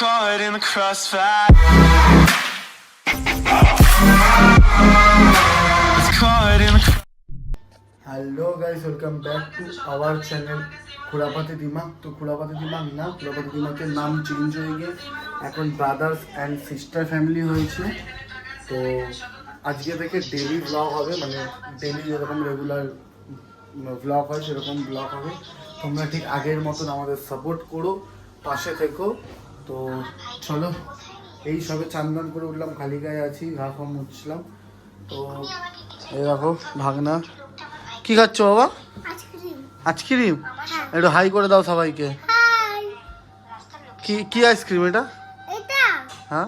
caught in the crossfire. It's caught in the hello guys, welcome back to our channel Khurafati Dimag. তো খুড়াপাতি দিমাগ না, খুড়াপাতি দিমাগের নাম change হয়ে গিয়ে এখন ব্রাদার্স অ্যান্ড সিস্টার ফ্যামিলি হয়েছে। তো আজকে থেকে ডেলি ব্লগ হবে, মানে ডেলি যেরকম রেগুলার ব্লগ হয় সেরকম ব্লগ হবে। তোমরা ঠিক আগের মতন আমাদের সাপোর্ট করো, পাশে থেকো। তো চলো, এই সবে চান করে উঠলাম, খালি গায়ে আছি, ঘা ফা মুছলাম। তো এই দেখো ভাগনা কি খাচ্ছ বাবা? আইসক্রিম। একটু হাই করে দাও সবাইকে। কি কি আইসক্রিম এটা? হ্যাঁ,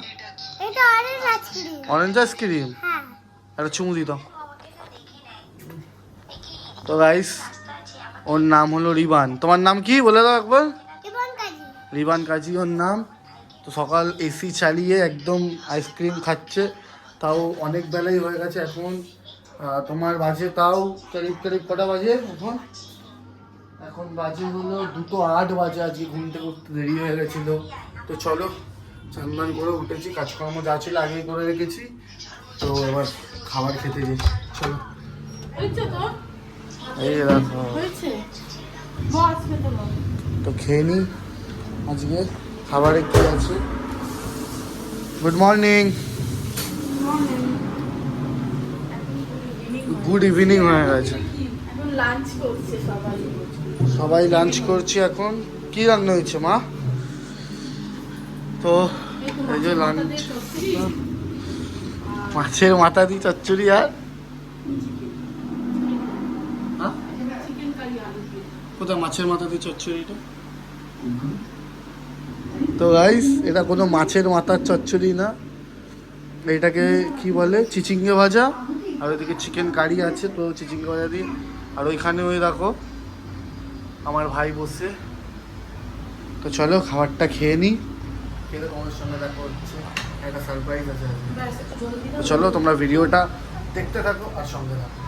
অরেঞ্জ আইসক্রিম। একটা চুমু দিই দাও। তো গাইস, ওর নাম হলো রিবান। তোমার নাম কি বলে দাও একবার। রিবান কাজী ওর নাম। তো সকাল এসি চালিয়ে একদম আইসক্রিম খাচ্ছে, তাও অনেক বেলাই হয়ে গেছে এখন। তোমার বাজে তাও করিব কটা বাজে এখন বাজে হলো 2:08 বাজে। আজকে ঘুম থেকে উঠতে দেরি হয়ে গেছিলো। তো চলো, চান করে উঠেছি, কাজকর্ম যা ছিল আগেই করে রেখেছি। তো এবার খাবার খেতে যাই, চলো। এই দেখো, তো খেয়ে নি আজকে খাবারে কি আছে। গুড মর্নিং, গুড ইভিনিং হয়ে গেছে। সবাই লাঞ্চ করছি এখন। কি রান্না হয়েছে মা? তো এই যে লাঞ্চ, মাছের মাথা দিয়ে চচ্চড়ি আর কোথায় মাছের মাথা দিয়ে চচ্চড়িটা? তো গাইস, এটা কোনো মাছের মাথার চচ্চড়ি না, এটাকে কি বলে চিচিঙ্গে ভাজা। আর ওইদিকে চিকেন কারি আছে, তো চিচিঙ্গে ভাজা দিয়ে। আর ওইখানে ওই দেখো আমার ভাই বসে। তো চলো খাবারটা খেয়ে নিই, খেয়ে তোমাদের সঙ্গে দেখা হচ্ছে, একটা সারপ্রাইজ আছে। তো চলো তোমরা ভিডিওটা দেখতে থাকো আর সঙ্গে থাকো।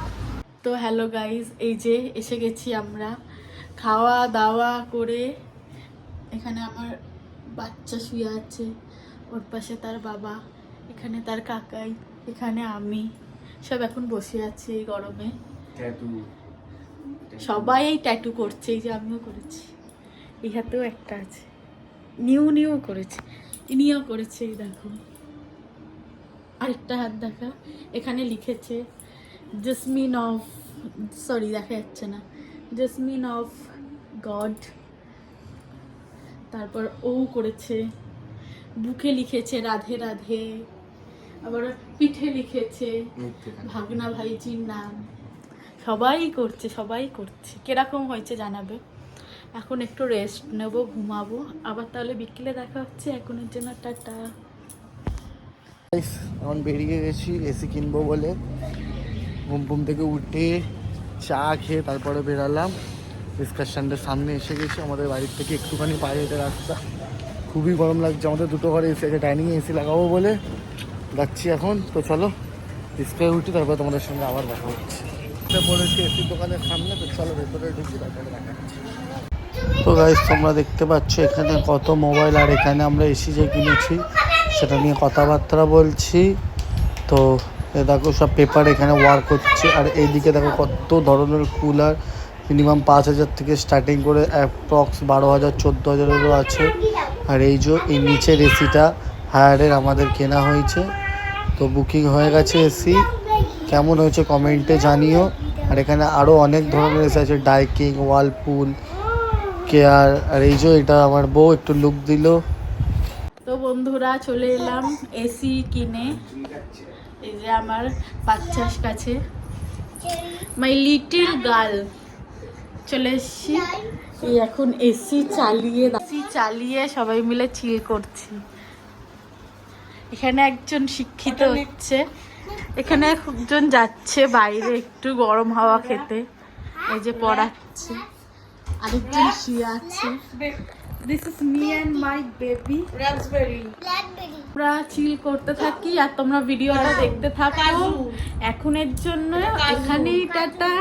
তো হ্যালো গাইজ, এই যে এসে গেছি আমরা খাওয়া দাওয়া করে। এখানে আমার বাচ্চা শুয়ে আছে, ওর পাশে তার বাবা, এখানে তার কাকাই, এখানে আমি, সব এখন বসে আছি এই গরমে। সবাই এই ট্যাটু করছে, এই যে আমিও করেছি, এই হাতেও একটা আছে, নিউ করেছে, ইনিও করেছে, এই দেখো আরেকটা হাত দেখা। এখানে লিখেছে জেসমিন অফ, সরি দেখা যাচ্ছে না, জেসমিন অফ গড। তারপর ও করেছে, বুকে লিখেছে রাধে রাধে, আবার পিঠে লিখেছে ভাগনা ভাইজির নাম। সবাই করছে। কিরকম হয়েছে জানাবে। এখন একটু রেস্ট নেব, ঘুমাবো, আবার তাহলে বিকেলে দেখা হচ্ছে। এখনের জন্য টাটা। এখন বেরিয়ে গেছি এসি কিনবো বলে। ঘুম থেকে উঠে চা খেয়ে তারপরে বেরালাম। ডিসকাশনটার সামনে এসে গেছি, আমাদের বাড়ির থেকে একটুখানি পায়ে হেঁটে রাস্তা। খুবই গরম লাগছে, আমাদের দুটো ঘরে এসি আছে, ডাইনিংয়ে এসি লাগাবো বলে যাচ্ছি এখন। তো চলো রিস্কায় উঠি, তারপরে তোমাদের সঙ্গে আবার দেখা হচ্ছে। বলেছি এসির দোকানের সামনে, তো চলো ভেতরে ঢুকি, তারপরে দেখা হচ্ছে। তো গাইস, তোমরা দেখতে পাচ্ছ এখানে কত মোবাইল, আর এখানে আমরা এসি যে কিনেছি সেটা নিয়ে কথাবার্তা বলছি। তো দেখো সব পেপার এখানে ওয়ার্ক হচ্ছে। আর এইদিকে দেখো কত ধরনের কুলার, মিনিমাম 5,000 থেকে স্টার্টিং করে অ্যাপ্রক্স 12,000 14,000-এরও আছে। আর এই যে এই নিচের এসিটা হায়ারের আমাদের কেনা হয়েছে। তো বুকিং হয়ে গেছে এসি, কেমন হয়েছে কমেন্টে জানিও। আর এখানে আরও অনেক ধরনের এসি আছে, ডাইকিং, ওয়ালপুল, কেয়ার। আর এই যে এটা আমার বউ একটু লুক দিল। তো বন্ধুরা চলে এলাম এসি কিনে। এই যে আমার বাচ্চার কাছে, মাই লিটিল গার্ল, চলে এসছি। এই এখন এসি চালিয়ে সবাই মিলে চিল করছি। এখানে একজন শিক্ষিত হচ্ছে, এখানে একজন যাচ্ছে বাইরে একটু গরম হাওয়া খেতে, এই যে পড়াচ্ছে, আরেকজন শুয়ে আছে। This is me and my baby raspberry. আমরা চিল করতে থাকি আর তোমরা ভিডিওটা দেখতে থাকো। এখনের জন্য এখানেই টাটা।